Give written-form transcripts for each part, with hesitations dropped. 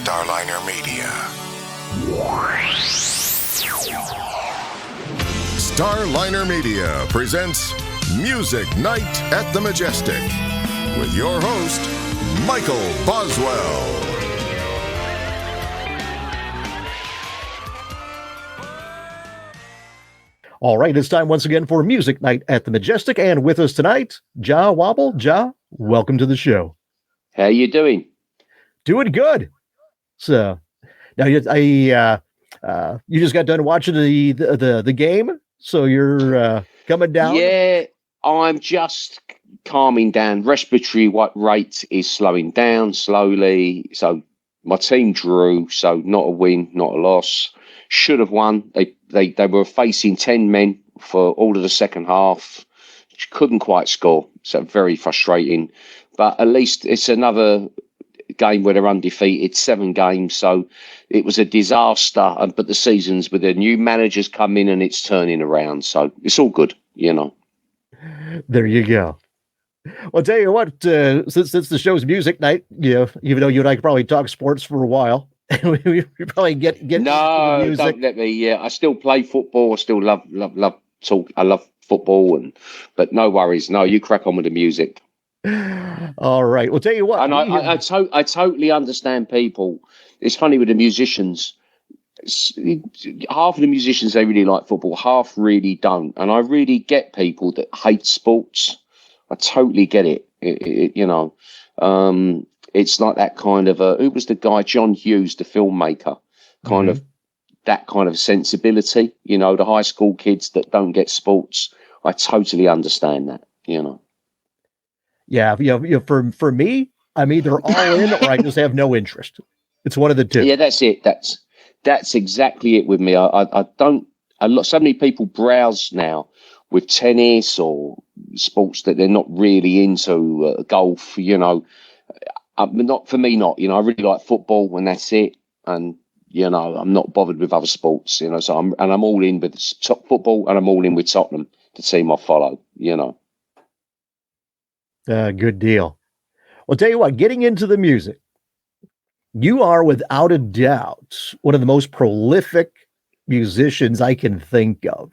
Starliner Media. Starliner Media presents Music Night at the Majestic with your host, Michael Boswell. All right, it's time once again for Music Night at the Majestic, and with us tonight, Jah Wobble. Jah, welcome to the show. How you doing? Doing good. So now you just got done watching the game, so you're coming down. Yeah, I'm just calming down. Respiratory rate is slowing down slowly. So my team drew, so not a win, not a loss. Should have won. They were facing 10 men for all of the second half. Couldn't quite score. So very frustrating. But at least it's another game where they're undefeated, 7 games. So it was a disaster. But the season's with the new managers come in and it's turning around. So it's all good, you know. There you go. Well, I'll tell you what, since the show's music night, even though you and I could probably talk sports for a while, we probably get no, into the music. don't let me. Yeah, I still play football. I still love talk. I love football, but no worries. No, you crack on with the music. All right. Well, tell you what, and I totally understand people. It's funny with the musicians. Half of the musicians, they really like football. Half really don't, and I really get people that hate sports. I totally get it. It's like that kind of who was the guy, John Hughes, the filmmaker, kind of that kind of sensibility, the high school kids that don't get sports. I totally understand that, Yeah, for me, I'm either all in or I just have no interest. It's one of the two. Yeah, that's it. That's exactly it with me. I don't. So many people browse now with tennis or sports that they're not really into, golf. Not for me. Not. I really like football, and that's it. And I'm not bothered with other sports. So I'm all in with top football, and I'm all in with Tottenham, the team I follow. Good deal. Well, tell you what, getting into the music, you are without a doubt one of the most prolific musicians I can think of.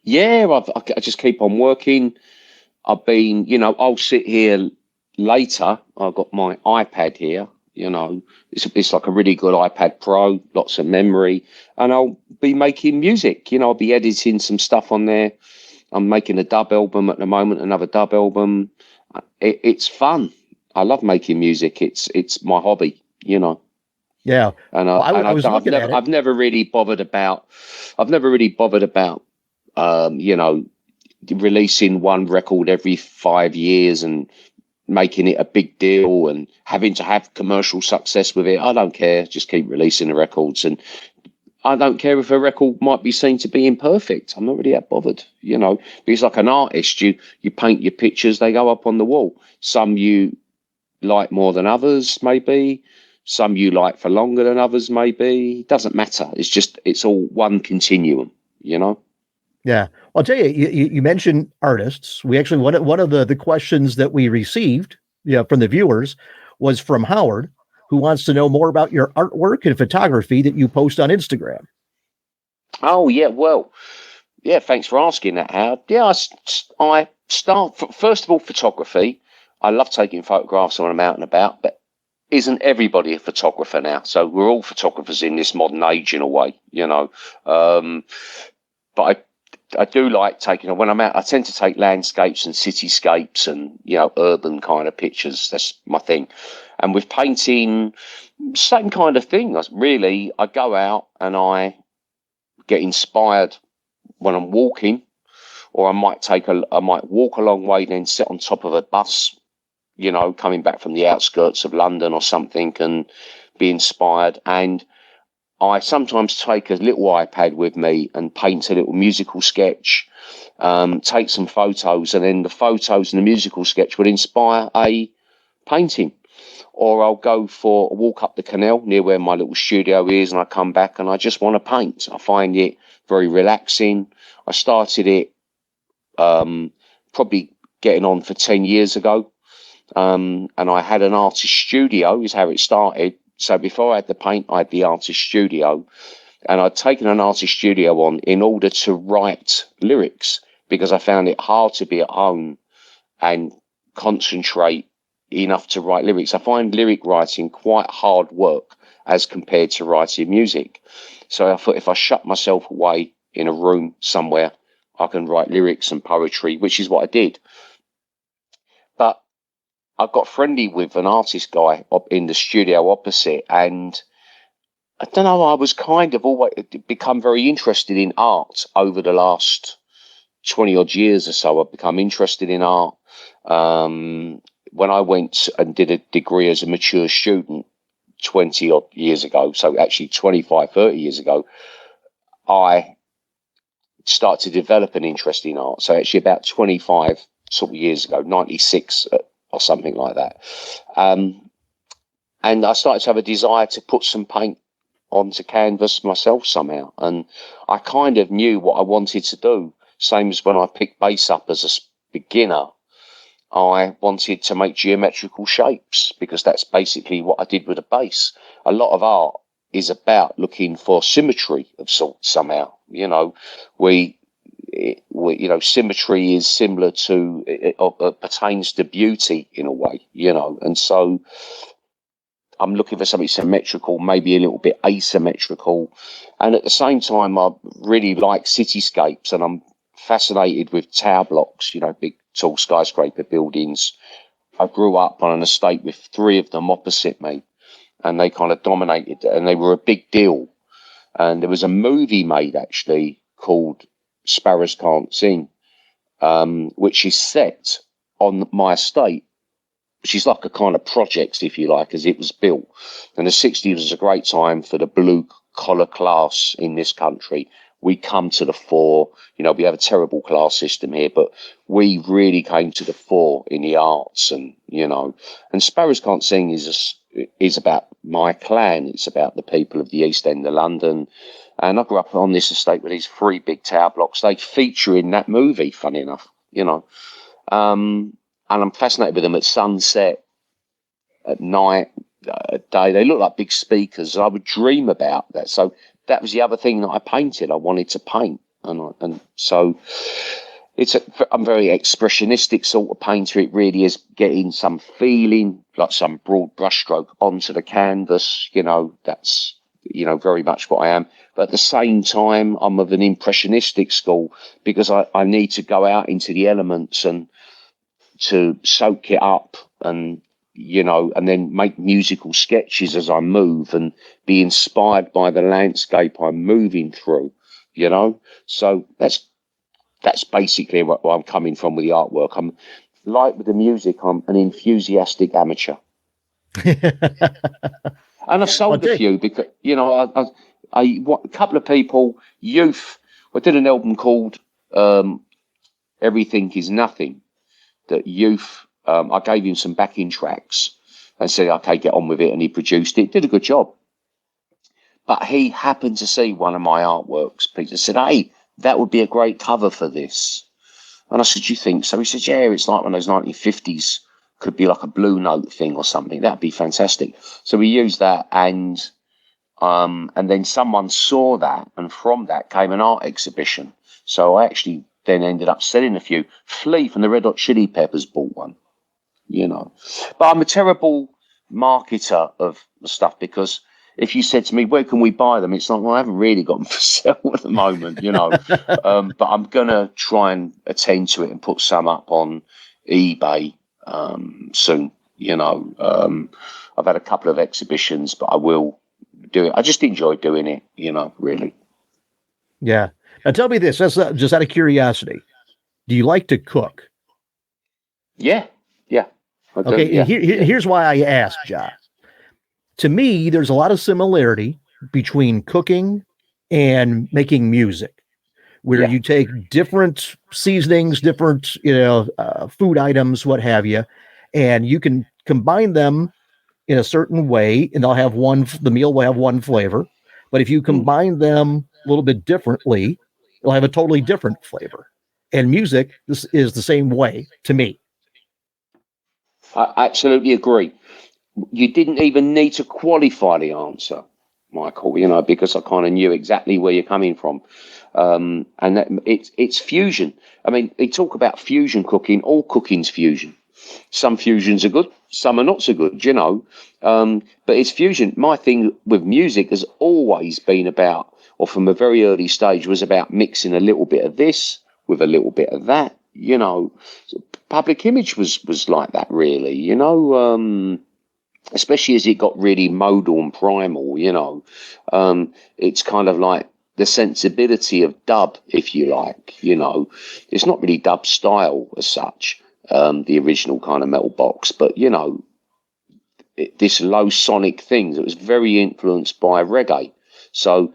Yeah, I just keep on working. I've been, I'll sit here later. I've got my iPad here, it's like a really good iPad Pro, lots of memory, and I'll be making music. I'll be editing some stuff on there. I'm making a dub album at the moment, another dub album. It's fun. I love making music. It's my hobby, Yeah. And I've never really bothered about, releasing one record every 5 years and making it a big deal and having to have commercial success with it. I don't care. Just keep releasing the records. And I don't care if a record might be seen to be imperfect. I'm not really that bothered, because like an artist, you paint your pictures, they go up on the wall. Some you like more than others, maybe. Some you like for longer than others, maybe. It doesn't matter. It's all one continuum, Yeah. I'll tell you, you mentioned artists. We actually, one of the questions that we received from the viewers was from Howard, who wants to know more about your artwork and photography that you post on Instagram. Oh, yeah. Well, yeah, thanks for asking that, Howard. Yeah, I start, first of all, photography. I love taking photographs when I'm out and about, but isn't everybody a photographer now? So we're all photographers in this modern age in a way, but I do like taking, when I'm out, I tend to take landscapes and cityscapes and, urban kind of pictures. That's my thing. And with painting, same kind of thing. Really, I go out and I get inspired when I'm walking, or I might walk a long way, then sit on top of a bus, coming back from the outskirts of London or something, and be inspired. And I sometimes take a little iPad with me and paint a little musical sketch, take some photos, and then the photos and the musical sketch would inspire a painting. Or I'll go for a walk up the canal near where my little studio is, and I come back and I just want to paint. I find it very relaxing. I started it probably getting on for 10 years ago. And I had an artist studio, is how it started. So before I had the paint, I had the artist studio. And I'd taken an artist studio on in order to write lyrics, because I found it hard to be at home and concentrate enough to write lyrics. I find lyric writing quite hard work as compared to writing music. So I thought if I shut myself away in a room somewhere, I can write lyrics and poetry, which is what I did. But I got friendly with an artist guy up in the studio opposite, and I don't know, I was kind of always become very interested in art over the last 20 odd years or so. I've become interested in art. When I went and did a degree as a mature student 20 odd years ago, so actually 25, 30 years ago, I started to develop an interest in art. So actually about 25 sort of years ago, 96 or something like that. And I started to have a desire to put some paint onto canvas myself somehow. And I kind of knew what I wanted to do. Same as when I picked bass up as a beginner, I wanted to make geometrical shapes, because that's basically what I did with a bass. A lot of art is about looking for symmetry of sorts somehow. You know, symmetry is similar to, it pertains to beauty in a way, you know, and so I'm looking for something symmetrical, maybe a little bit asymmetrical. And at the same time, I really like cityscapes, and I'm fascinated with tower blocks, you know, big, tall skyscraper buildings. I grew up on an estate with 3 of them opposite me, and they kind of dominated, and they were a big deal. And there was a movie made actually called Sparrows Can't Sing, which is set on my estate, which is like a kind of project, if you like, as it was built. And the 60s was a great time for the blue collar class in this country. We come to the fore. You know, we have a terrible class system here, but we really came to the fore in the arts, and, you know, and Sparrows Can't Sing is about my clan. It's about the people of the East End of London. And I grew up on this estate with these 3 big tower blocks. They feature in that movie, funny enough, you know. And I'm fascinated with them at sunset, at night, at day. They look like big speakers. I would dream about that. So that was the other thing that I painted. I wanted to paint. And so I'm very expressionistic sort of painter. It really is getting some feeling, like some broad brushstroke onto the canvas. You know, that's, you know, very much what I am. But at the same time, I'm of an impressionistic school, because I need to go out into the elements and to soak it up, and, you know, and then make musical sketches as I move and be inspired by the landscape I'm moving through, you know. So that's basically what I'm coming from with the artwork. I'm like with the music, I'm an enthusiastic amateur. And I've sold a few, because, you know, a couple of people, youth, I did an album called Everything Is Nothing, that youth, I gave him some backing tracks and said, okay, get on with it. And he produced it, did a good job. But he happened to see one of my artworks. Peter said, hey, that would be a great cover for this. And I said, do you think so? He said, yeah, it's like one of those 1950s, could be like a Blue Note thing or something. That'd be fantastic. So we used that, and then someone saw that, and from that came an art exhibition. So I actually then ended up selling a few. Flea from the Red Hot Chili Peppers bought one, you know. But I'm a terrible marketer of the stuff, because if you said to me, where can we buy them? It's like, well, I haven't really got them for sale at the moment, you know. But I'm going to try and attend to it and put some up on eBay soon, you know. I've had a couple of exhibitions, but I will do it. I just enjoy doing it, you know, really. Yeah. Now tell me this, that's just out of curiosity. Do you like to cook? Yeah. Okay, yeah. Here's why I asked, Jah. To me, there's a lot of similarity between cooking and making music, where you take different seasonings, different, food items, what have you, and you can combine them in a certain way, and the meal will have one flavor. But if you combine them a little bit differently, it'll have a totally different flavor. And music, this is the same way to me. I absolutely agree. You didn't even need to qualify the answer, Michael, because I kind of knew exactly where you're coming from. And that it's fusion. I mean, they talk about fusion cooking. All cooking's fusion. Some fusions are good, some are not so good, but it's fusion. My thing with music has always been about, or from a very early stage, was about mixing a little bit of this with a little bit of that. Public Image was like that, really. Especially as it got really modal and primal. It's kind of like the sensibility of dub, if you like. It's not really dub style as such. The original kind of metal box, but this low sonic thing that was very influenced by reggae. So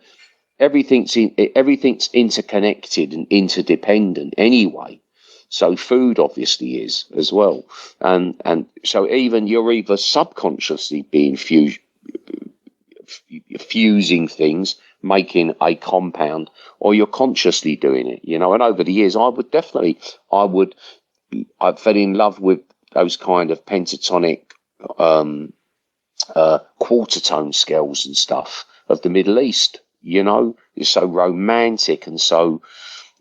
everything's interconnected and interdependent anyway. So food obviously is as well, and so even you're either subconsciously being fusing things, making a compound, or you're consciously doing it. And over the years, I fell in love with those kind of pentatonic quarter tone scales and stuff of the Middle East. It's so romantic and so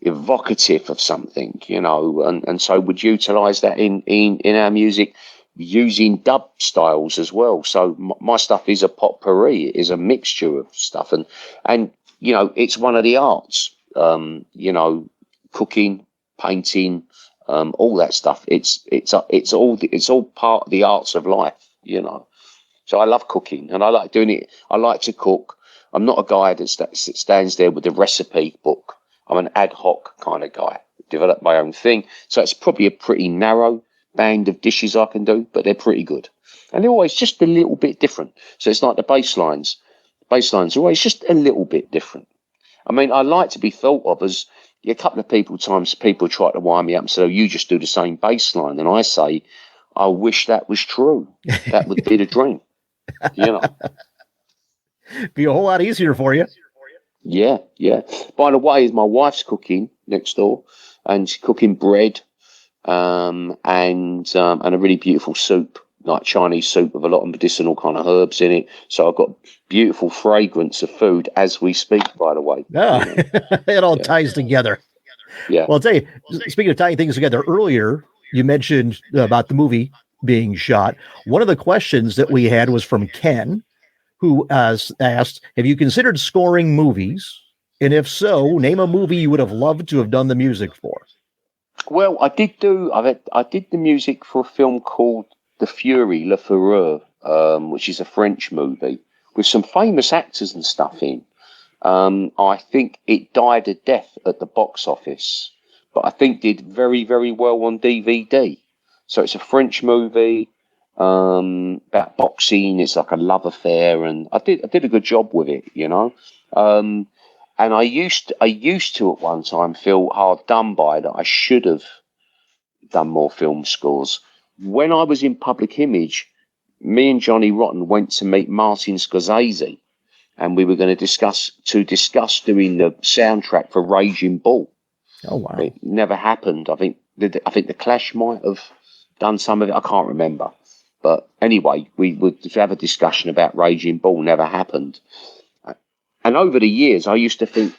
evocative of something, and so would utilize that in our music using dub styles as well. So my stuff is a potpourri, it is a mixture of stuff, and it's one of the arts, cooking, painting, all that stuff. It's all part of the arts of life, So I love cooking and I like doing it. I like to cook. I'm not a guy that stands there with a recipe book. I'm an ad hoc kind of guy. Develop my own thing. So it's probably a pretty narrow band of dishes I can do, but they're pretty good. And they're always just a little bit different. So it's like the bass lines. Bass lines are always just a little bit different. I mean, I like to be thought of as a couple of times people try to wind me up and say, oh, you just do the same bass line. And I say, I wish that was true. That would be the dream. Be a whole lot easier for you. Yeah. By the way, my wife's cooking next door, and she's cooking bread, and a really beautiful soup, like Chinese soup with a lot of medicinal kind of herbs in it. So I've got beautiful fragrance of food as we speak, by the way. It all ties together. Yeah. Well, I'll tell you, speaking of tying things together, earlier you mentioned about the movie being shot. One of the questions that we had was from Ken, who asked, have you considered scoring movies? And if so, name a movie you would have loved to have done the music for. Well, I did the music for a film called The Fury, Le Fureur, which is a French movie with some famous actors and stuff in. I think it died a death at the box office, but I think did very, very well on DVD. So it's a French movie about boxing. It's like a love affair, and I did a good job with it, and I used to at one time feel hard done by that I should have done more film scores. When I was in Public Image, me and Johnny Rotten went to meet Martin Scorsese, and we were going to discuss doing the soundtrack for Raging Bull. Oh wow! It never happened. I think the Clash might have done some of it. I can't remember. But anyway, we would have a discussion about Raging Bull. Never happened. And over the years, I used to think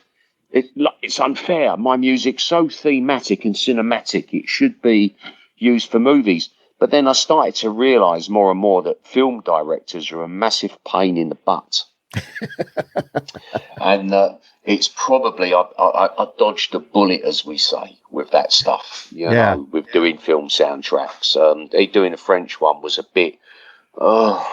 it's unfair. My music's so thematic and cinematic; it should be used for movies. But then I started to realise more and more that film directors are a massive pain in the butt. And it's probably I dodged a bullet, as we say, with that stuff. With doing film soundtracks. Doing a French one was a bit, a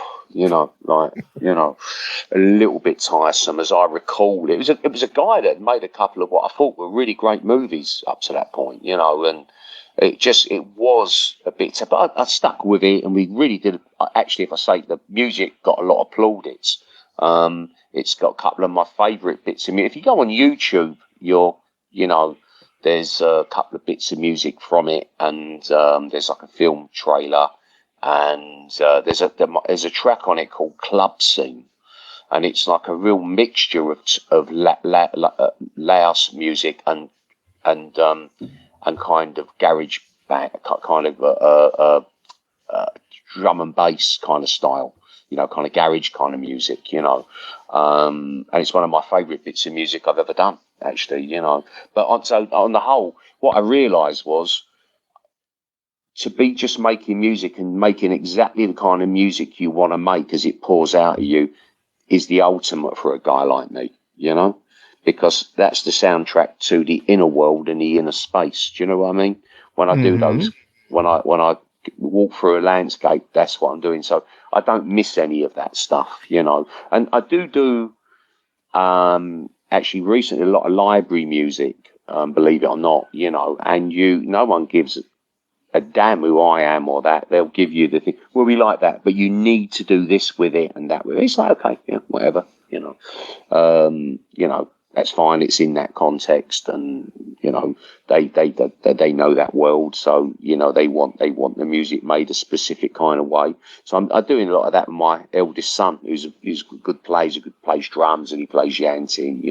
little bit tiresome, as I recall. It was a guy that made a couple of what I thought were really great movies up to that point, and it was a bit. But I stuck with it, and we really did. Actually, if I say the music got a lot of plaudits. It's got a couple of my favourite bits of music. If you go on YouTube, there's a couple of bits of music from it, and there's like a film trailer, and there's a track on it called Club Scene, and it's like a real mixture of Laos music and kind of garage band, kind of drum and bass kind of style, kind of garage kind of music, and it's one of my favourite bits of music I've ever done, actually, But on the whole, what I realised was to be just making music and making exactly the kind of music you want to make as it pours out of you is the ultimate for a guy like me, because that's the soundtrack to the inner world and the inner space. Do you know what I mean? When I do those, when I walk through a landscape, that's what I'm doing. So I don't miss any of that stuff, And I do actually recently a lot of library music, believe it or not, and no one gives a damn who I am or that. They'll give you the thing, well, we like that, but you need to do this with it and that with it. It's like, okay, yeah, whatever, that's fine. It's in that context, and they know that world, so they want the music made a specific kind of way. So I'm doing a lot of that with my eldest son, who's plays drums, and he plays yanting,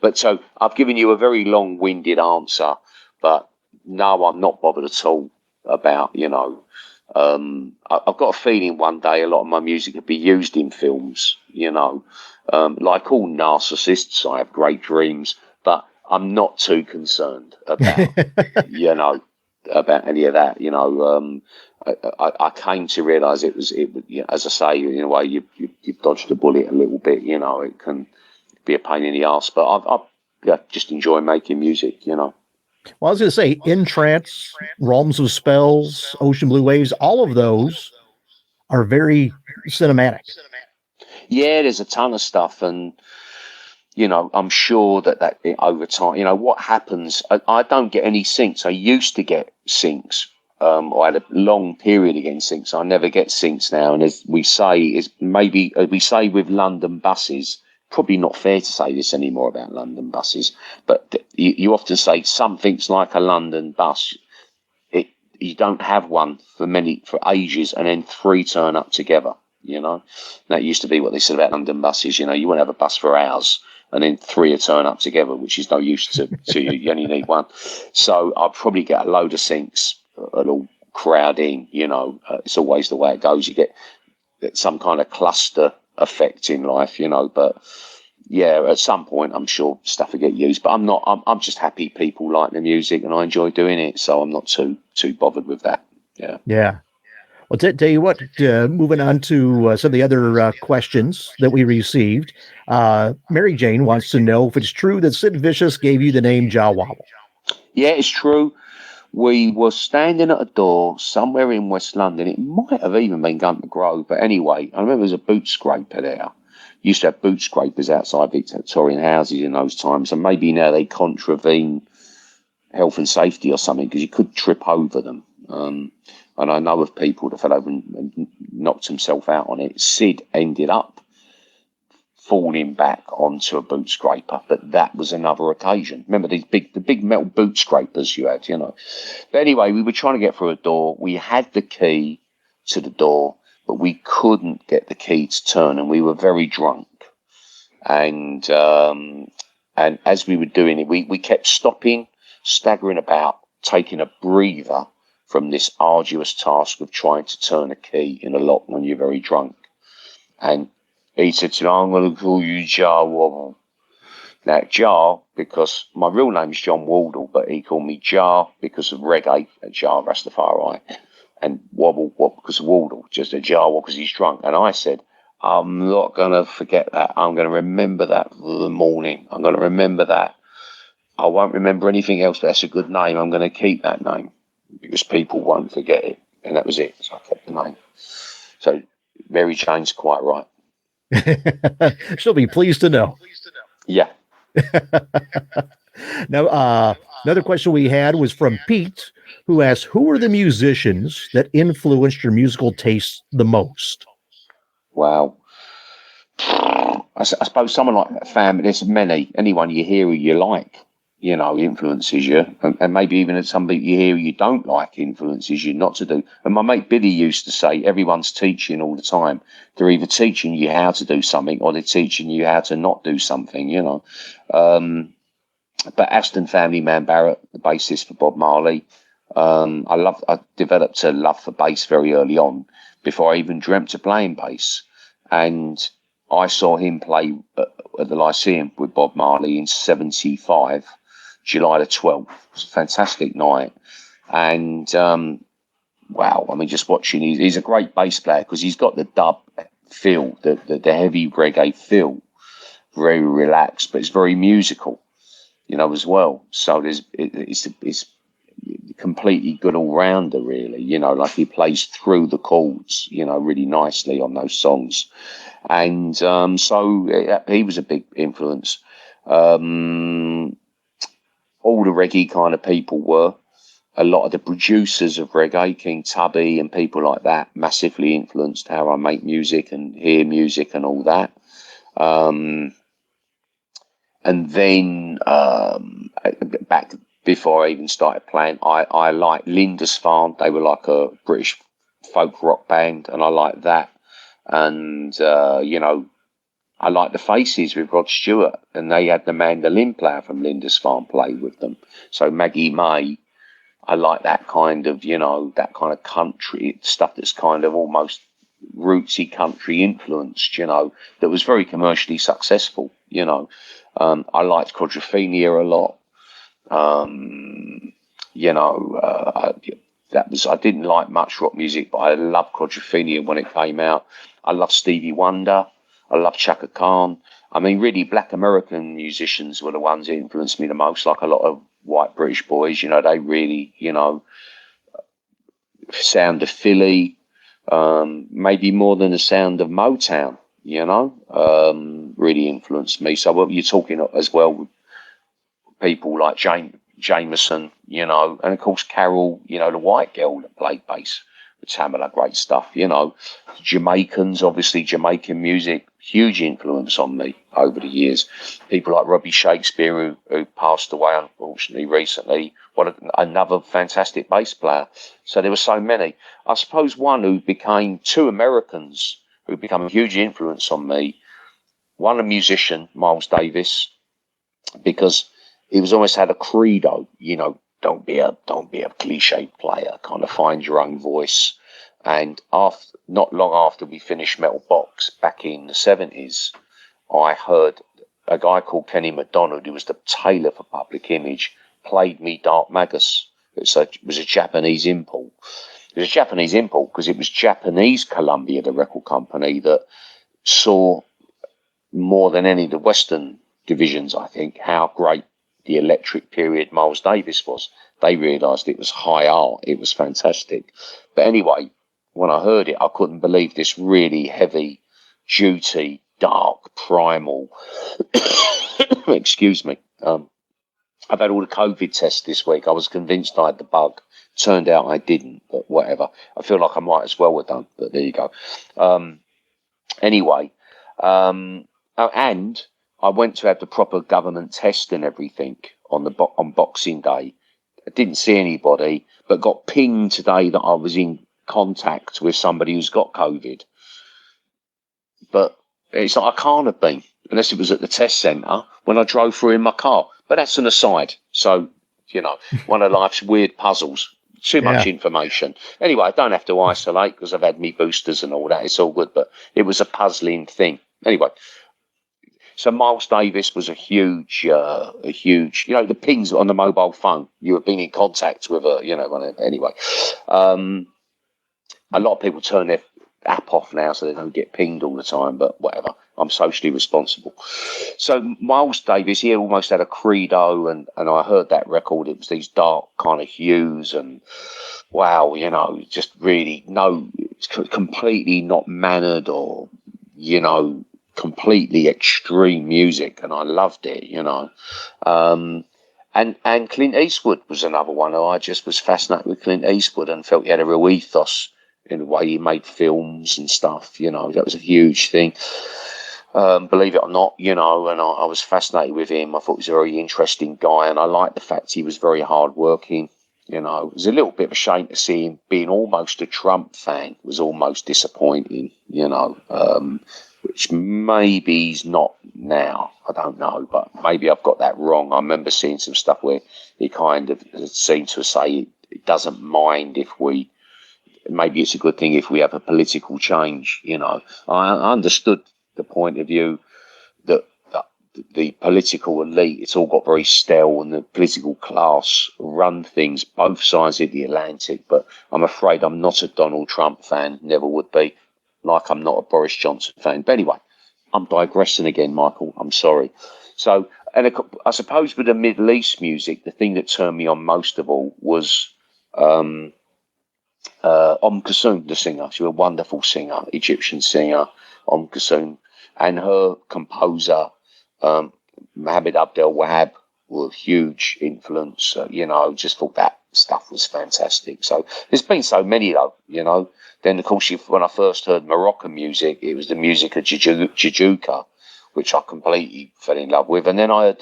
But so I've given you a very long-winded answer, but no, I'm not bothered at all about I've got a feeling one day a lot of my music could be used in films, like all narcissists, I have great dreams, but I'm not too concerned about about any of that. I came to realise it was as I say, in a way you dodged a bullet a little bit. It can be a pain in the arse, but I just enjoy making music. Well, I was going to say, In Trance, Realms of Spells, Ocean Blue Waves, all of those are very cinematic. Yeah, there's a ton of stuff, and I'm sure that over time, what happens. I don't get any syncs. I used to get syncs. I had a long period of getting syncs. I never get syncs now, and as we say, we say with London buses. Probably not fair to say this anymore about London buses, but you often say something's like a London bus. You don't have one for ages, and then 3 turn up together. That used to be what they said about London buses. You wouldn't have a bus for hours, and then 3 turn up together, which is no use to you. You only need one. So I'll probably get a load of syncs. It'll crowd in. It's always the way it goes. You get some kind of cluster effect in life, but yeah, at some point I'm sure stuff will get used, but I'm just happy people like the music and I enjoy doing it, so I'm not too bothered with that. Yeah. Well, tell you what, moving on to some of the other questions that we received. Mary Jane wants to know if it's true that Sid Vicious gave you the name Jah Wobble. Yeah, it's true. We were standing at a door somewhere in West London. It might have even been Gunter Grove, but anyway, I remember there was a boot scraper there. Used to have boot scrapers outside Victorian houses in those times, and maybe now they contravene health and safety or something because you could trip over them. And I know of people that fell over and knocked himself out on it. Sid ended up falling back onto a boot scraper, but that was another occasion. Remember the big metal boot scrapers you had, But anyway, we were trying to get through a door. We had the key to the door, but we couldn't get the key to turn, and we were very drunk. And as we were doing it, we kept stopping, staggering about, taking a breather from this arduous task of trying to turn a key in a lock when you're very drunk. And he said to me, I'm going to call you Jah Wobble. Now, Jah, because my real name is John Wardle, but he called me Jah because of reggae, Jah Rastafari, and Wobble because of Wardle, just a Jah Wobble because he's drunk. And I said, I'm not going to forget that. I'm going to remember that for the morning. I'm going to remember that. I won't remember anything else, but that's a good name. I'm going to keep that name because people won't forget it. And that was it. So I kept the name. So Mary Jane's quite right. She'll be pleased to know. Yeah. Now, another question we had was from Pete, who asked, who are the musicians that influenced your musical taste the most? Wow. I suppose someone like that family, there's many. Anyone you hear who you like, influences you. And maybe even somebody you hear who you don't like influences you not to do. And my mate Billy used to say, everyone's teaching all the time. They're either teaching you how to do something or they're teaching you how to not do something, But Aston Family Man Barrett, the bassist for Bob Marley, I developed a love for bass very early on, before I even dreamt of playing bass. And I saw him play at the Lyceum with Bob Marley in '75, July the 12th. It was a fantastic night. And wow, I mean, just watching, he's a great bass player because he's got the dub feel, the heavy reggae feel, very relaxed, but it's very musical, as well. So it's completely good all-rounder, really, like he plays through the chords, really nicely on those songs. And so he was a big influence. All the reggae kind of people were. A lot of the producers of reggae, King Tubby and people like that, massively influenced how I make music and hear music and all that. And then back before I even started playing, I liked Lindisfarne. They were like a British folk rock band, and I liked that. And, I liked the Faces with Rod Stewart, and they had the mandolin player from Lindisfarne play with them. So Maggie May, I like that kind of, that kind of country stuff that's kind of almost rootsy country influenced, that was very commercially successful, I liked Quadrophenia a lot. I didn't like much rock music, but I loved Quadrophenia when it came out. I love Stevie Wonder. I love Chaka Khan. I mean, really, black American musicians were the ones that influenced me the most, like a lot of white British boys, they really, sound of Philly, maybe more than the sound of Motown, really influenced me. So you're talking as well with people like Jameson, and of course Carol, the white girl that played bass with Tamala, great stuff, Jamaicans, obviously Jamaican music, huge influence on me over the years. People like Robbie Shakespeare, who passed away unfortunately recently, another fantastic bass player. So there were so many. I suppose one who became two Americans who become a huge influence on me. One, a musician, Miles Davis, because he was always had a credo, don't be a cliche player, kind of find your own voice. And not long after we finished Metal Box back in the 70s, I heard a guy called Kenny MacDonald, who was the tailor for Public Image, played me Dark Magus. It was a Japanese import. It was a Japanese import because it was Japanese Columbia, the record company, that saw more than any of the Western divisions, I think, how great the electric period Miles Davis was. They realised it was high art. It was fantastic. But anyway, when I heard it, I couldn't believe this really heavy duty, dark, primal. Excuse me. I've had all the COVID tests this week. I was convinced I had the bug. Turned out I didn't, but whatever. I feel like I might as well have done, but there you go. Anyway, and I went to have the proper government test and everything on Boxing Day. I didn't see anybody, but got pinged today that I was in contact with somebody who's got COVID. But it's like I can't have been, unless it was at the test centre when I drove through in my car. But that's an aside. So, one of life's weird puzzles. Too much information. Anyway, I don't have to isolate because I've had me boosters and all that. It's all good, but it was a puzzling thing. Anyway. So Miles Davis was a huge, the pings on the mobile phone. You have been in contact with her, anyway. A lot of people turn their app off now so they don't get pinged all the time, but whatever. I'm socially responsible. So Miles Davis, he almost had a credo, and I heard that record. It was these dark kind of hues, and wow, just really completely not mannered or, completely extreme music, and I loved it, and Clint Eastwood was another one. I just was fascinated with Clint Eastwood and felt he had a real ethos in the way he made films and stuff. That was a huge thing, believe it or not, and I was fascinated with him. I thought he was a very interesting guy, and I liked the fact he was very hardworking. It was a little bit of a shame to see him being almost a Trump fan. It was almost disappointing, which maybe he's not now. I don't know, but maybe I've got that wrong. I remember seeing some stuff where he kind of seemed to say it doesn't mind if maybe it's a good thing if we have a political change. I understood the point of view that the political elite, it's all got very stale, and the political class run things both sides of the Atlantic. But I'm afraid I'm not a Donald Trump fan, never would be, like I'm not a Boris Johnson fan. But anyway, I'm digressing again, Michael. I'm sorry. So, and I suppose with the Middle East music, the thing that turned me on most of all was Kulthum, the singer. She was a wonderful singer, Egyptian singer, Kulthum, and her composer, Mohammed Abdel Wahab, were a huge influence. Just thought that stuff was fantastic. So there's been so many though. Then of course, when I first heard Moroccan music, it was the music of Jajuka, which I completely fell in love with. And then I heard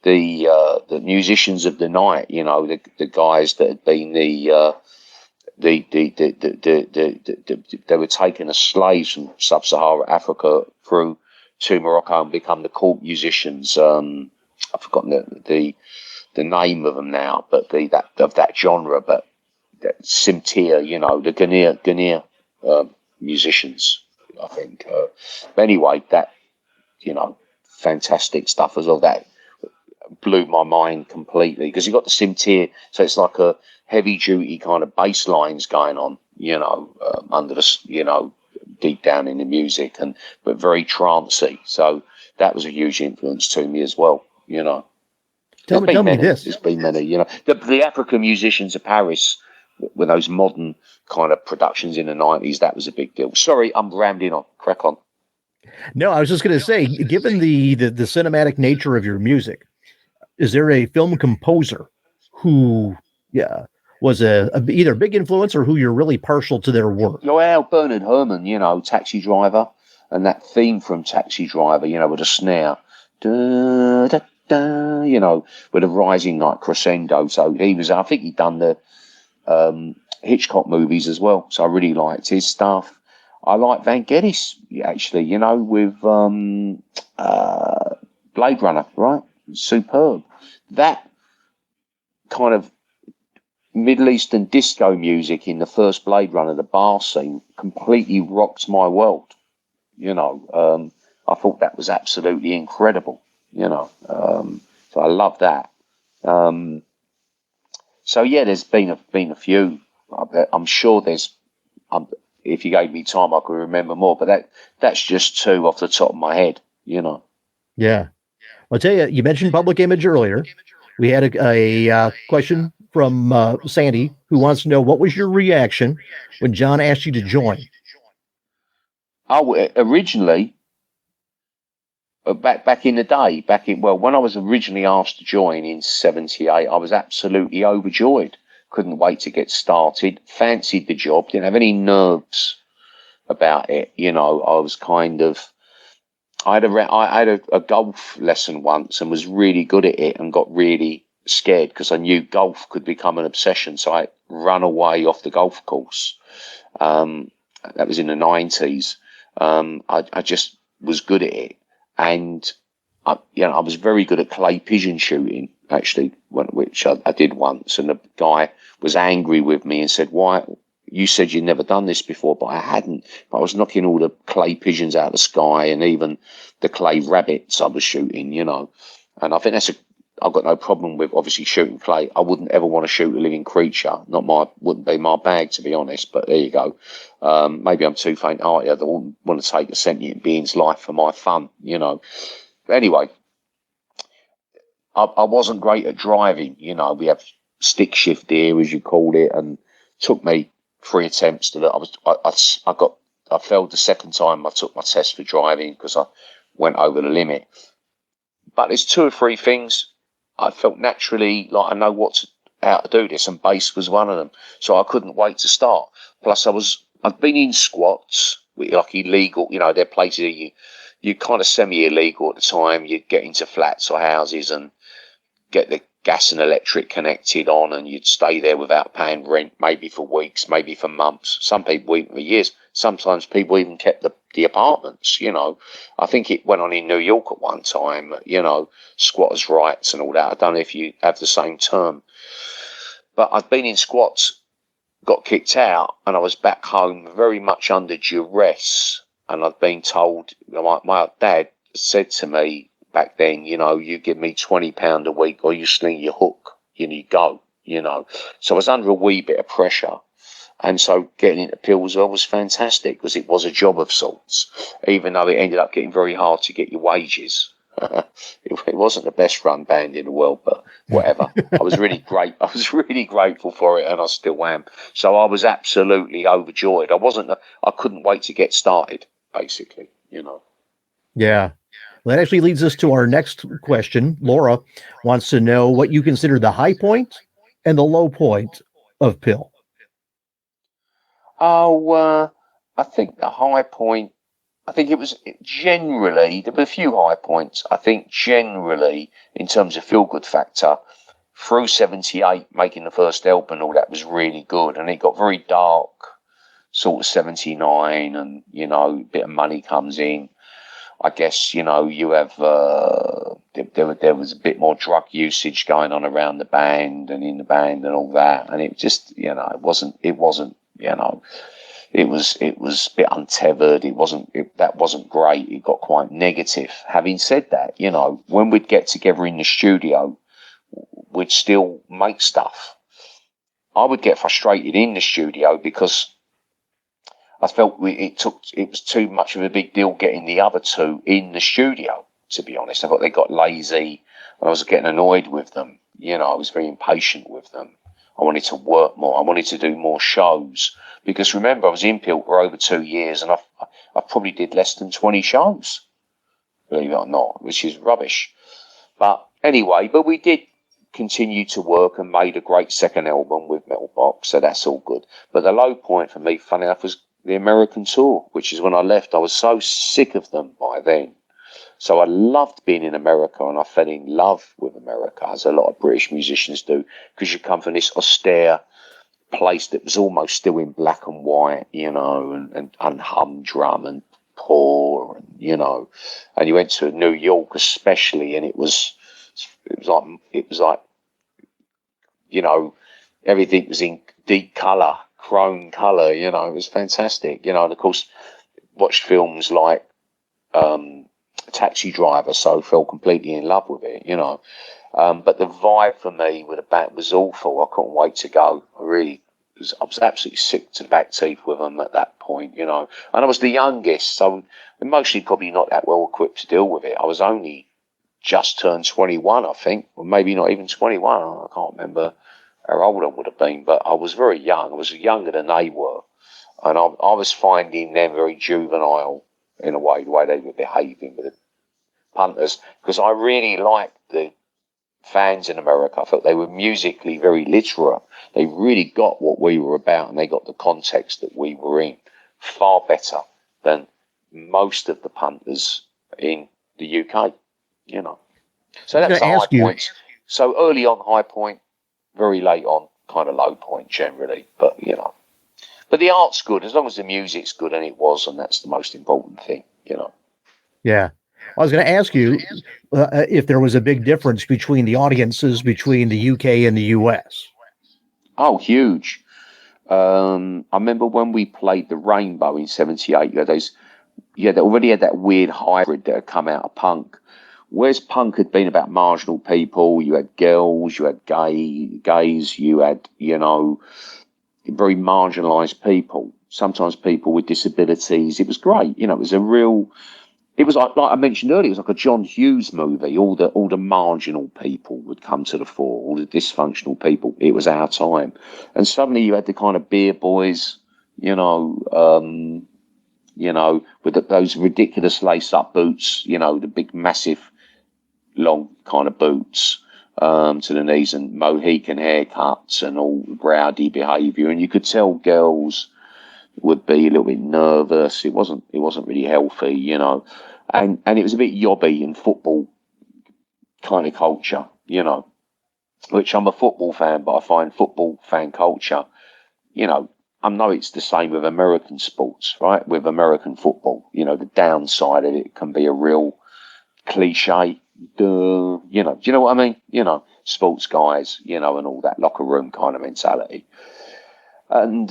the musicians of the night. The guys that had been they were taking as slaves from sub-Saharan Africa through to Morocco and become the court musicians. I've forgotten the name of them now, but that genre. But Simtir, the Ghanaian musicians, I think. But anyway, that fantastic stuff as well. That blew my mind completely, because you got the Simtir, so it's like a heavy duty kind of bass lines going on, under the deep down in the music, but very trancey. So that was a huge influence to me as well. Tell me this. There's been many. The African musicians of Paris with those modern kind of productions in the 90s. That was a big deal. Sorry, I'm rambling on. Crack on. No, I was just going to say, given the cinematic nature of your music, is there a film composer who, was either a big influence or who you're really partial to their work? Well, Bernard Herrmann, Taxi Driver, and that theme from Taxi Driver, with a snare, da, da, da, with a rising like crescendo. So I think he'd done the Hitchcock movies as well. So I really liked his stuff. I like Van Geddes, actually, with Blade Runner, right? Superb. That kind of Middle Eastern disco music in the first Blade Runner, the bar scene, completely rocked my world. I thought that was absolutely incredible. So I love that. So yeah, there's been a few. I'm sure there's. If you gave me time, I could remember more. But that's just two off the top of my head. Yeah. I'll tell you. You mentioned Public Image earlier. We had a question from Sandy, who wants to know, what was your reaction when John asked you to join? Oh, originally, back in the day, when I was originally asked to join in '78, I was absolutely overjoyed. Couldn't wait to get started. Fancied the job. Didn't have any nerves about it. I was kind of. I had a golf lesson once and was really good at it, and got really scared because I knew golf could become an obsession. So I ran away off the golf course. That was in the 90s. I just was good at it, and I was very good at clay pigeon shooting, actually, which I did once. And the guy was angry with me and said, "Why? You said you'd never done this before," but I hadn't. But I was knocking all the clay pigeons out of the sky, and even the clay rabbits I was shooting, And I think I've got no problem with obviously shooting clay. I wouldn't ever want to shoot a living creature. Wouldn't be my bag, to be honest. But there you go. Maybe I'm too faint-hearted. I don't want to take a sentient being's life for my fun, But anyway, I wasn't great at driving. We have stick shift here, as you called it, and it took me 3 attempts to that. I failed the second time I took my test for driving because I went over the limit. But there's 2 or 3 things I felt naturally like I know how to do this, and bass was one of them. So I couldn't wait to start. Plus, I've been in squats, like illegal. They're places you kind of semi-illegal at the time. You'd get into flats or houses and get the gas and electric connected on, and you'd stay there without paying rent, maybe for weeks, maybe for months. Some people even for years. Sometimes people even kept the apartments, I think it went on in New York at one time, squatters' rights and all that. I don't know if you have the same term. But I'd been in squats, got kicked out, and I was back home very much under duress. And I'd been told, my dad said to me back then, you give me £20 a week or you sling your hook, you go, So I was under a wee bit of pressure. And so getting into PiL was fantastic because it was a job of sorts, even though it ended up getting very hard to get your wages. It wasn't the best run band in the world, but whatever. I was really grateful for it, and I still am. So I was absolutely overjoyed. I couldn't wait to get started, basically, Yeah. Well, that actually leads us to our next question. Laura wants to know what you consider the high point and the low point of PiL. Oh, I think the high point, I think it was generally, there were a few high points. I think generally, in terms of feel-good factor, through 78, making the first album and all that was really good. And it got very dark, sort of 79, and, a bit of money comes in. I guess, you have, there was a bit more drug usage going on around the band and in the band and all that. And it just, it wasn't, it was a bit untethered. That wasn't great. It got quite negative. Having said that, when we'd get together in the studio, we'd still make stuff. I would get frustrated in the studio because I felt it was too much of a big deal getting the other two in the studio, to be honest. I thought they got lazy and I was getting annoyed with them. I was very impatient with them. I wanted to work more. I wanted to do more shows. Because remember, I was in PiL for over 2 years and I probably did less than 20 shows, believe it or not, which is rubbish. But anyway, we did continue to work and made a great second album with Metal Box, so that's all good. But the low point for me, funny enough, was the American tour, which is when I left. I was so sick of them by then. So I loved being in America and I fell in love with America, as a lot of British musicians do, because you come from this austere place that was almost still in black and white, and humdrum and poor, and and you went to New York especially, and it was like everything was in deep colour, chrome colour, it was fantastic, and of course watched films like Taxi Driver, so fell completely in love with it, but the vibe for me with the band was awful. I couldn't wait to go. I was absolutely sick to the back teeth with them at that point, and I was the youngest, so emotionally probably not that well equipped to deal with it. I was only just turned 21, I think, or maybe not even 21. I can't remember how old I would have been, but I was very young. I was younger than they were, and I was finding them very juvenile in a way, the way they were behaving with the punters, because I really liked the fans in America. I felt they were musically very literate. They really got what we were about, and they got the context that we were in far better than most of the punters in the UK, So that's the high points. So early on, high point, very late on, kind of low point generally, but But the art's good, as long as the music's good, and it was, and that's the most important thing, Yeah. I was going to ask you if there was a big difference between the audiences between the UK and the US. Oh, huge. I remember when we played the Rainbow in 78, they already had that weird hybrid that had come out of punk. Whereas punk had been about marginal people, you had girls, you had gays, you had, very marginalised people, sometimes people with disabilities. It was great. It was like I mentioned earlier, it was like a John Hughes movie. All the marginal people would come to the fore, all the dysfunctional people. It was our time. And suddenly you had the kind of beer boys, with those ridiculous lace-up boots, the big, massive, long kind of boots to the knees, and Mohican haircuts and all rowdy behaviour. And you could tell girls would be a little bit nervous. It wasn't really healthy, and it was a bit yobby and football kind of culture, which I'm a football fan, but I find football fan culture, I know it's the same with American sports, right? With American football, the downside of it can be a real cliche, duh, you know, do you know what I mean? You know, sports guys, you know, and all that locker room kind of mentality. And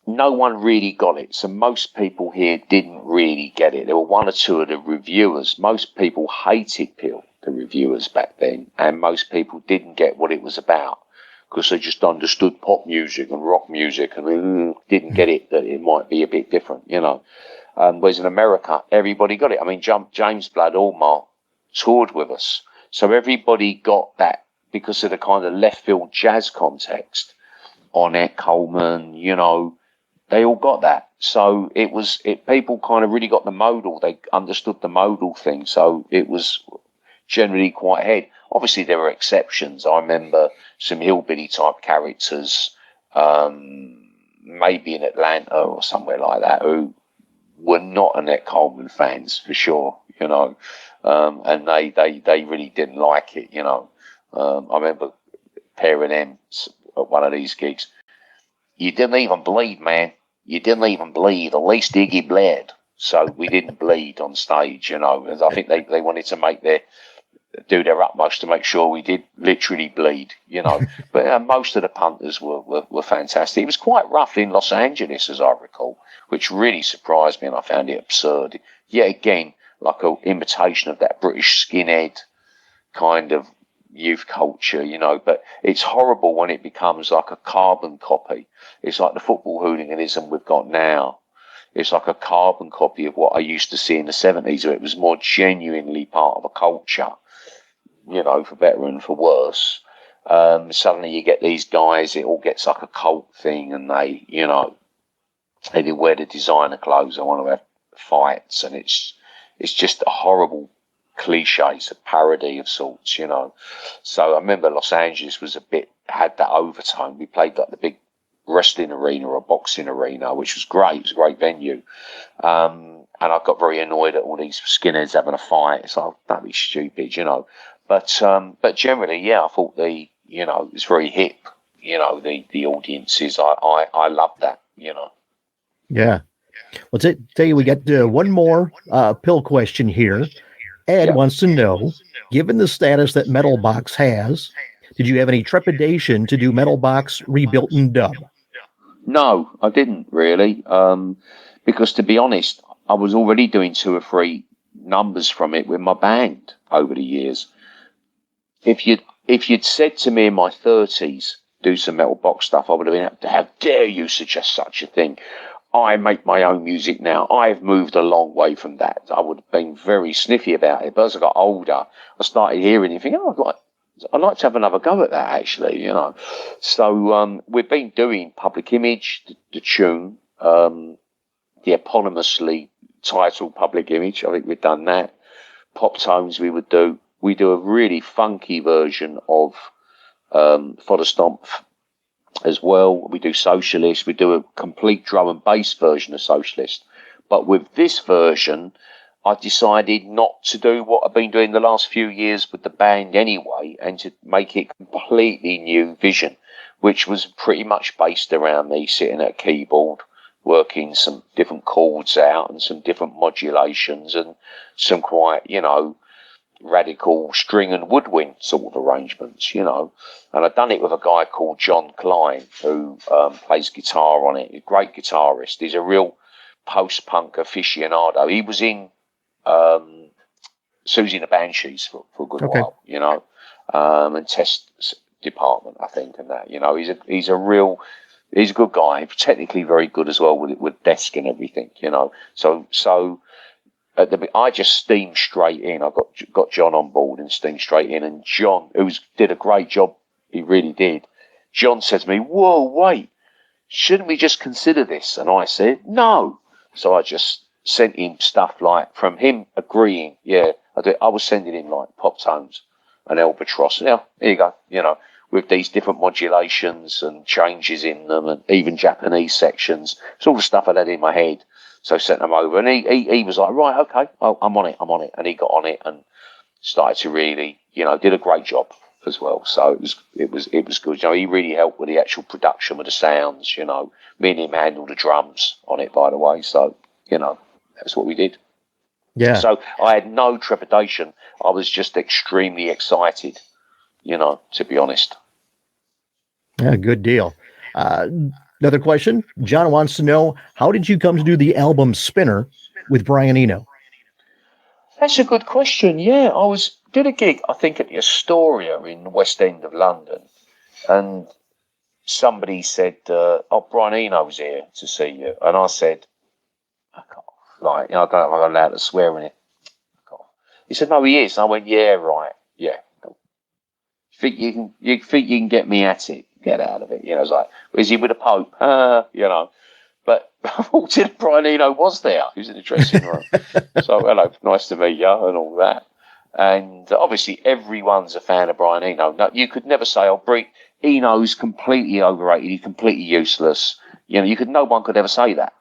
no one really got it. So most people here didn't really get it. There were one or two of the reviewers. Most people hated PiL, the reviewers back then, and most people didn't get what it was about because they just understood pop music and rock music and didn't get it, that it might be a bit different, you know. Whereas in America, everybody got it. I mean, James Blood Allmar toured with us. So everybody got that because of the kind of left field jazz context. Ornette Coleman, you know, they all got that. So people kind of really got the modal. They understood the modal thing. So it was generally quite ahead. Obviously, there were exceptions. I remember some hillbilly type characters, maybe in Atlanta or somewhere like that, who were not Annette Coleman fans for sure, you know, and they really didn't like it, you know. I remember pairing them at one of these gigs. You didn't even bleed, man. You didn't even bleed. At least Iggy bled. So we didn't bleed on stage, you know. And I think they wanted to do their utmost to make sure we did literally bleed, you know. But most of the punters were fantastic. It was quite rough in Los Angeles, as I recall, which really surprised me, and I found it absurd. Yet again, like an imitation of that British skinhead kind of youth culture, you know. But it's horrible when it becomes like a carbon copy. It's like the football hooliganism we've got now. It's like a carbon copy of what I used to see in the 70s, where it was more genuinely part of a culture, you know, for better and for worse. Suddenly you get these guys, it all gets like a cult thing, and they, you know, they wear the designer clothes. I want to have fights, and it's just a horrible cliche. It's a parody of sorts, you know. So I remember Los Angeles had that overtone. We played like the big wrestling arena or boxing arena, which was great. It was a great venue. And I got very annoyed at all these skinheads having a fight. It's like, don't be stupid, you know. But generally, yeah, I thought you know, it was very hip, you know, the audiences. I loved that, you know. Yeah. Well, tell you, we got one more PiL question here. Ed wants to know, given the status that Metal Box has, did you have any trepidation to do Metal Box rebuilt in dub? No, I didn't really, because to be honest, I was already doing 2 or 3 numbers from it with my band over the years. If you'd said to me in my 30s, do some Metal Box stuff, I would have been, how dare you suggest such a thing? I make my own music now. I've moved a long way from that. I would have been very sniffy about it. But as I got older, I started hearing it and thinking, I'd like to have another go at that, actually, you know. So we've been doing Public Image, the tune, the eponymously titled Public Image. I think we've done that. Pop Tones we would do. We do a really funky version of Fodder Stomp as well. We do Socialist. We do a complete drum and bass version of Socialist. But with this version, I decided not to do what I've been doing the last few years with the band anyway, and to make it completely new vision, which was pretty much based around me sitting at a keyboard, working some different chords out and some different modulations and some quite, you know, radical string and woodwind sort of arrangements, you know. And I've done it with a guy called John Klein, who plays guitar on it. He's a great guitarist. He's a real post-punk aficionado. He was in Susie and the Banshees for a good while, you know, and Test Department, I think, and that, you know. He's a good guy. Technically very good as well with desk and everything, you know. So I just steamed straight in. I got John on board and steamed straight in. And John, who did a great job, he really did. John said to me, "Whoa, wait, shouldn't we just consider this?" And I said, "No." So I just sent him stuff like, from him agreeing, yeah, I was sending him like Pop Tones and Albatross. Yeah, here you go, you know, with these different modulations and changes in them, and even Japanese sections. It's all the stuff I had in my head. So I sent them over, and he was like, right, okay, I'm on it. And he got on it and started to really, you know, did a great job as well. So it was good. You know, he really helped with the actual production, with the sounds, you know. Me and him handled the drums on it, by the way. So, you know, that's what we did. Yeah. So I had no trepidation. I was just extremely excited, to be honest. Yeah, good deal. Another question. John wants to know, how did you come to do the album Spinner with Brian Eno? That's a good question. Yeah, I did a gig, I think, at the Astoria in the West End of London, and somebody said, "Oh, Brian Eno's here to see you," and I said, "I can't, I don't know if I'm allowed to swear in it." He said, "No, he is." And I went, "Yeah, right, yeah. You think you can get me at it? Get out of it." It's like, is he with the Pope? But unfortunately, Brian Eno was there. He was in the dressing room. So, hello, nice to meet you, and all that. And obviously, everyone's a fan of Brian Eno. No, you could never say, Eno's completely overrated. He's completely useless. No one could ever say that.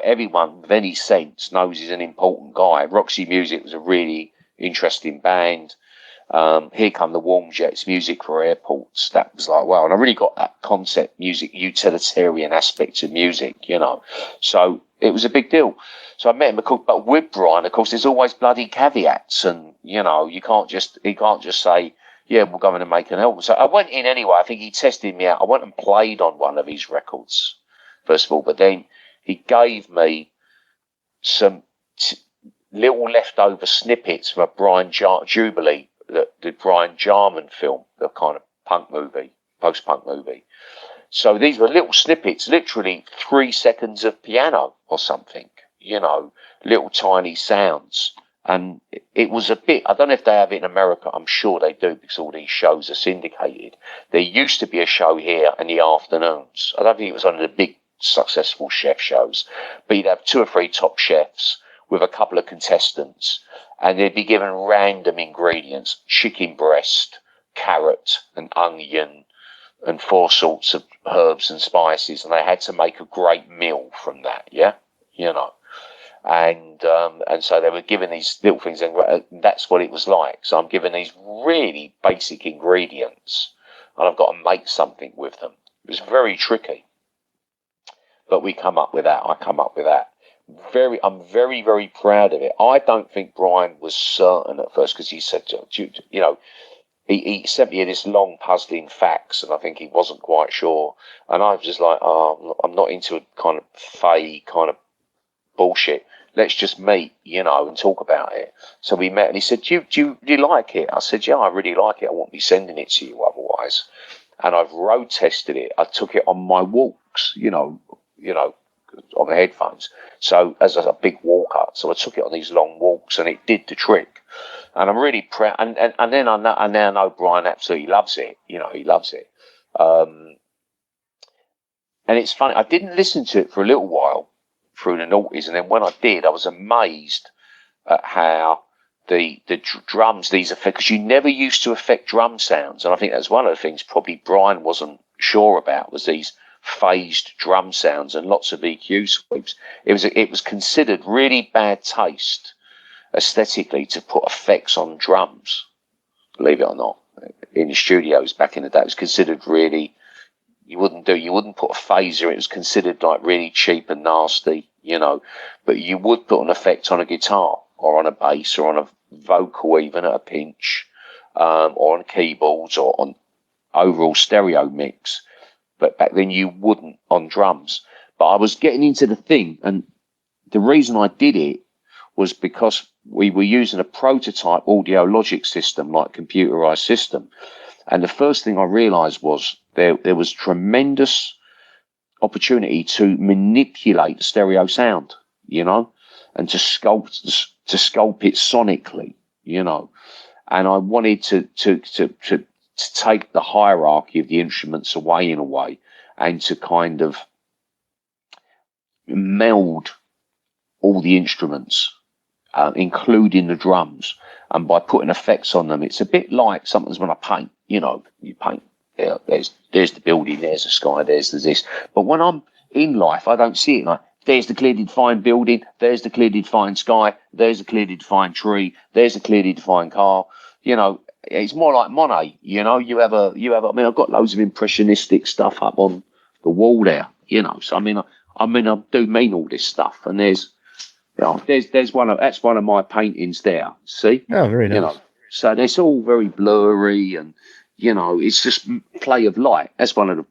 Everyone with any sense knows he's an important guy. Roxy Music was a really interesting band. Here Come the Warm Jets, music for airports. That was like, wow. And I really got that concept music, utilitarian aspect of music, So it was a big deal. So I met him, but with Brian, of course, there's always bloody caveats. And, he can't just say, yeah, we're going to make an album. So I went in anyway. I think he tested me out. I went and played on one of his records, first of all. But then he gave me some little leftover snippets from a Brian Jubilee, the Brian Jarman film, the kind of punk movie, post-punk movie. So these were little snippets, literally 3 seconds of piano or something, little tiny sounds. And it was a bit, I don't know if they have it in America, I'm sure they do because all these shows are syndicated. There used to be a show here in the afternoons. I don't think it was one of the big successful chef shows, but you'd have 2 or 3 top chefs with a couple of contestants, and they'd be given random ingredients: chicken breast, carrot, and onion, and 4 sorts of herbs and spices, and they had to make a great meal from that. And so they were given these little things, and that's what it was like. So I'm given these really basic ingredients, and I've got to make something with them. It was very tricky, but we come up with that. I come up with that. I'm very, very proud of it. I don't think Brian was certain at first, because he said, he sent me this long puzzling fax, and I think he wasn't quite sure. And I was just like, I'm not into a kind of fey kind of bullshit. Let's just meet, and talk about it. So we met, and he said, do you like it? I said, yeah, I really like it. I won't be sending it to you otherwise. And I've road tested it. I took it on my walks, on the headphones. So as a big walker, so I took it on these long walks, and it did the trick. And I'm really proud. And then I now know Brian absolutely loves it. He loves it. And it's funny. I didn't listen to it for a little while through the noughties, and then when I did, I was amazed at how the drums, these effects, because you never used to affect drum sounds, and I think that's one of the things probably Brian wasn't sure about, was these phased drum sounds and lots of EQ sweeps. It was considered really bad taste aesthetically to put effects on drums, believe it or not. In the studios back in the day, it was considered really, you wouldn't put a phaser. It was considered like really cheap and nasty, but you would put an effect on a guitar or on a bass or on a vocal, even at a pinch, or on keyboards or on overall stereo mix. But back then you wouldn't on drums. But I was getting into the thing, and the reason I did it was because we were using a prototype audio logic system, like computerized system. And the first thing I realized was there was tremendous opportunity to manipulate the stereo sound, and to sculpt it sonically, And I wanted to take the hierarchy of the instruments away in a way, and to kind of meld all the instruments, including the drums, and by putting effects on them. It's a bit like sometimes when I paint, you paint, there's the building, there's the sky, there's this. But when I'm in life, I don't see it like, there's the clearly defined building, there's the clearly defined sky, there's the clearly defined tree, there's a clearly defined car. It's more like Monet. You have a. I mean, I've got loads of impressionistic stuff up on the wall there. So I mean, I do mean all this stuff, and there's Oh, there's that's one of my paintings there. See, Oh, very nice. So it's all very blurry, and it's just play of light. That's one of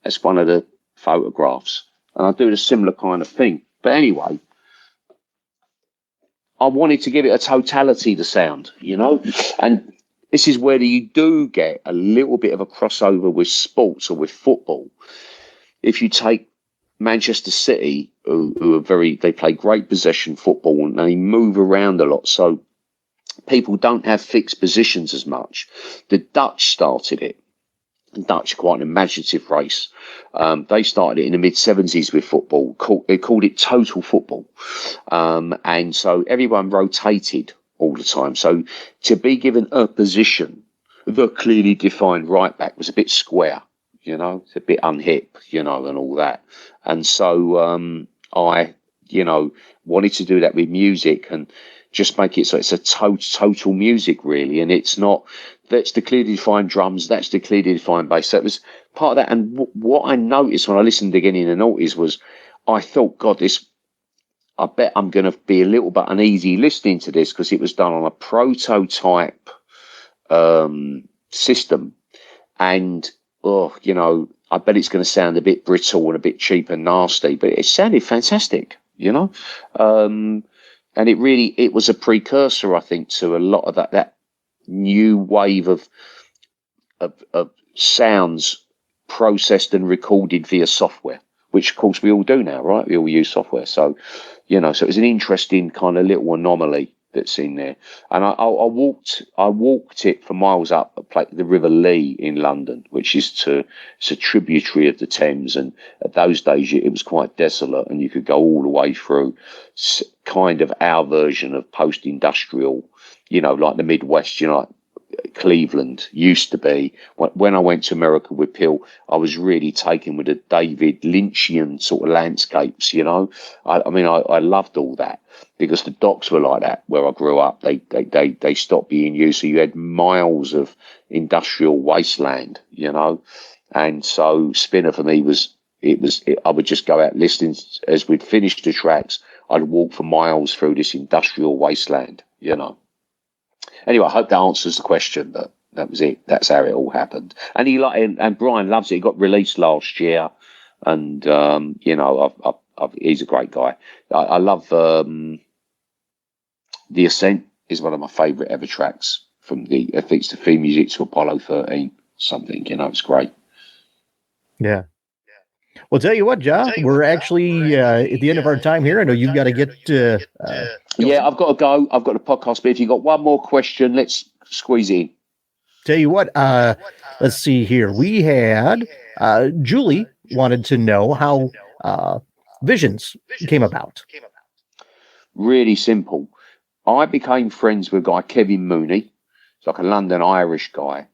the photographs, and I do the similar kind of thing. But anyway, I wanted to give it a totality to sound, and this is where you do get a little bit of a crossover with sports or with football. If you take Manchester City, who are they play great possession football and they move around a lot, so people don't have fixed positions as much. The Dutch started it. The Dutch are quite an imaginative race. They started it in the mid-70s with football. They called it total football. And so everyone rotated all the time. So to be given a position, the clearly defined right back was a bit square. It's a bit unhip, and all that. And so I, wanted to do that with music and just make it so it's a total music, really. And it's not, that's the clearly defined drums, that's the clearly defined bass. So it was part of that. And what I noticed when I listened again in the noughties was I thought, God, I bet I'm going to be a little bit uneasy listening to this because it was done on a prototype system. And I bet it's going to sound a bit brittle and a bit cheap and nasty, but it sounded fantastic, and it was a precursor, I think, to a lot of that new wave of sounds processed and recorded via software, which of course we all do now, right? We all use software. So, so it was an interesting kind of little anomaly that's in there. And I walked it for miles up the River Lee in London, which is it's a tributary of the Thames. And at those days, it was quite desolate, and you could go all the way through kind of our version of post-industrial, like the Midwest, like Cleveland used to be. When I went to America with PiL, I was really taken with the David Lynchian sort of landscapes, I loved all that because the docks were like that where I grew up. They stopped being used, so you had miles of industrial wasteland, and so Spinner for me I would just go out listening as we'd finish the tracks. I'd walk for miles through this industrial wasteland, Anyway, I hope that answers the question, but that was it. That's how it all happened. And and Brian loves it. It got released last year, and he's a great guy. I love The Ascent is one of my favourite ever tracks from I think it's the theme music to Apollo 13. Something, it's great. Yeah. Well, tell you what, Jah, we're actually at the end of our time here. I know you've got to get. Yeah, I've got to go. I've got a podcast, but if you've got one more question, let's squeeze in. Tell you what, let's see here. We had Julie wanted to know how Visions came about. Really simple. I became friends with a guy, Kevin Mooney. He's like a London Irish guy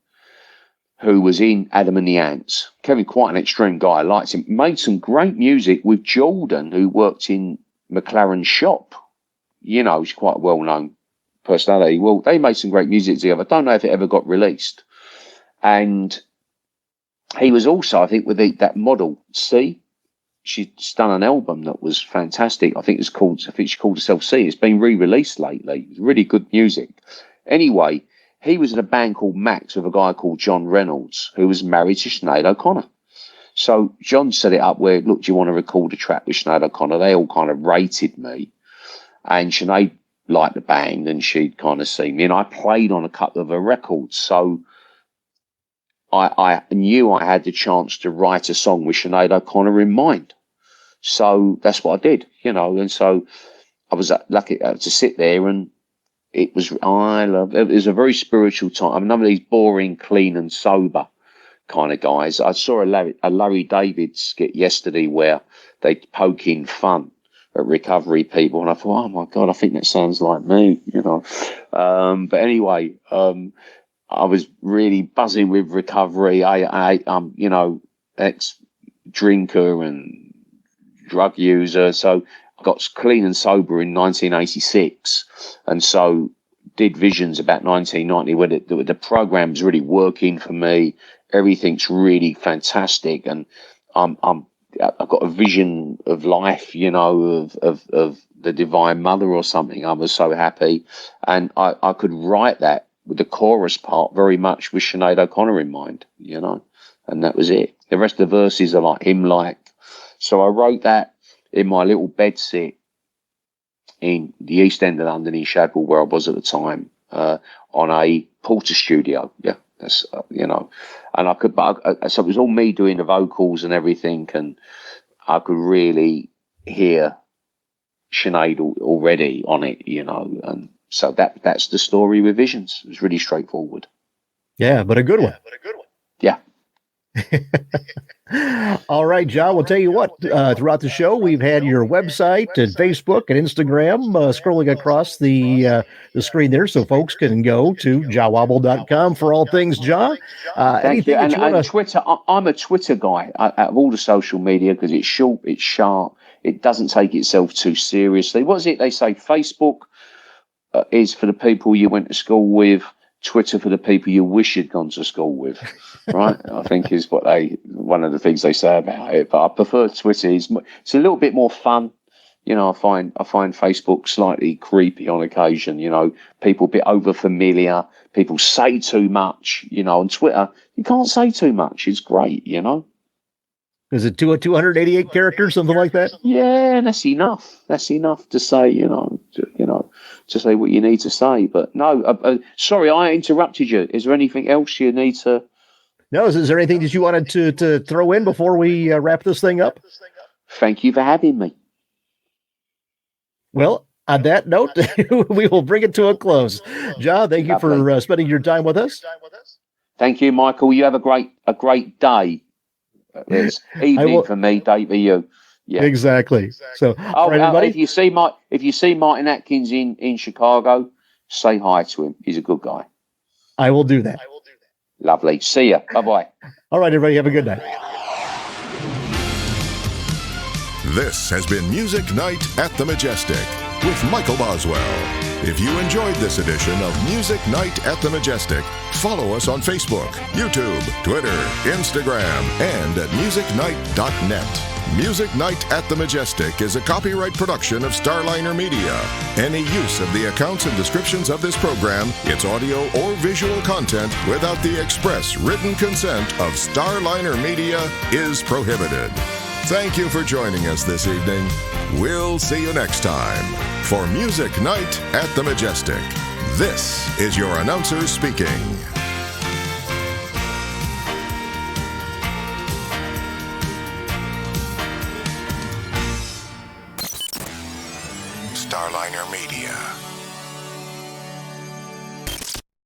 who was in Adam and the Ants. Kevin, quite an extreme guy. I liked him. Made some great music with Jordan, who worked in McLaren's shop. He's quite a well-known personality. Well, they made some great music together. I don't know if it ever got released. And he was also, I think, with that model, C. She's done an album that was fantastic. I think she called herself C. It's been re-released lately. Really good music. Anyway, he was in a band called Max with a guy called John Reynolds, who was married to Sinead O'Connor. So John set it up where, look, do you want to record a track with Sinead O'Connor? They all kind of rated me. And Sinead liked the band and she'd kind of seen me. And I played on a couple of her records. So I knew I had the chance to write a song with Sinead O'Connor in mind. So that's what I did, And so I was lucky to sit there, and it was a very spiritual time. I'm none of these boring, clean and sober kind of guys. I saw a Larry David skit yesterday where they poke in fun at recovery people, and I thought, oh my God, I think that sounds like me, But anyway, I was really buzzing with recovery. I'm, ex-drinker and drug user, so I got clean and sober in 1986, and so did Visions about 1990, where the program's really working for me. Everything's really fantastic, and I'm I've got a vision of life, you know, of the Divine Mother or something. I was so happy, and I could write that with the chorus part very much with Sinead O'Connor in mind, you know, and that was it. The rest of the verses are like hymn-like. So I wrote that in my little bedsit in the East End of London, in Shadwell, where I was at the time, on a Porter studio. Yeah, that's you know, and I could, so it was all me doing the vocals and everything, and I could really hear Sinead already on it, you know, and so that's the story with Visions. It was really straightforward. Yeah, but a good one. Yeah. All right, Jah, we'll tell you what, throughout the show, we've had your website and Facebook and Instagram scrolling across the screen there, so folks can go to jahwobble.com for all things Jah. Thank you. And Twitter, I'm a Twitter guy out of all the social media because it's short, it's sharp, it doesn't take itself too seriously. What is it they say? Facebook is for the people you went to school with, Twitter for the people you wish you'd gone to school with, right? I think is one of the things they say about it. But I prefer Twitter. It's a little bit more fun. You know, I find Facebook slightly creepy on occasion. You know, people a bit over familiar. People say too much. You know, on Twitter you can't say too much. It's great. You know. Is it 288 characters, something like that? Yeah, that's enough. That's enough to say, you know, to say what you need to say. But no, sorry, I interrupted you. Is there anything else you need to? No, is there anything that you wanted to throw in before we wrap this thing up? Thank you for having me. Well, on that note, we will bring it to a close. Jah, thank you for spending your time with us. Thank you, Michael. You have a great day. It's evening for me, day for you. Yeah, exactly. So, everybody, if you see Martin Atkins in Chicago, say hi to him. He's a good guy. I will do that. Lovely. See ya. Bye-bye. All right, everybody, have a good night. This has been Music Night at the Majestic with Michael Boswell. If you enjoyed this edition of Music Night at the Majestic, follow us on Facebook, YouTube, Twitter, Instagram, and at musicnight.net. Music Night at the Majestic is a copyright production of Starliner Media. Any use of the accounts and descriptions of this program, its audio or visual content, without the express written consent of Starliner Media is prohibited. Thank you for joining us this evening. We'll see you next time for Music Night at the Majestic. This is your announcer speaking. Starliner Media.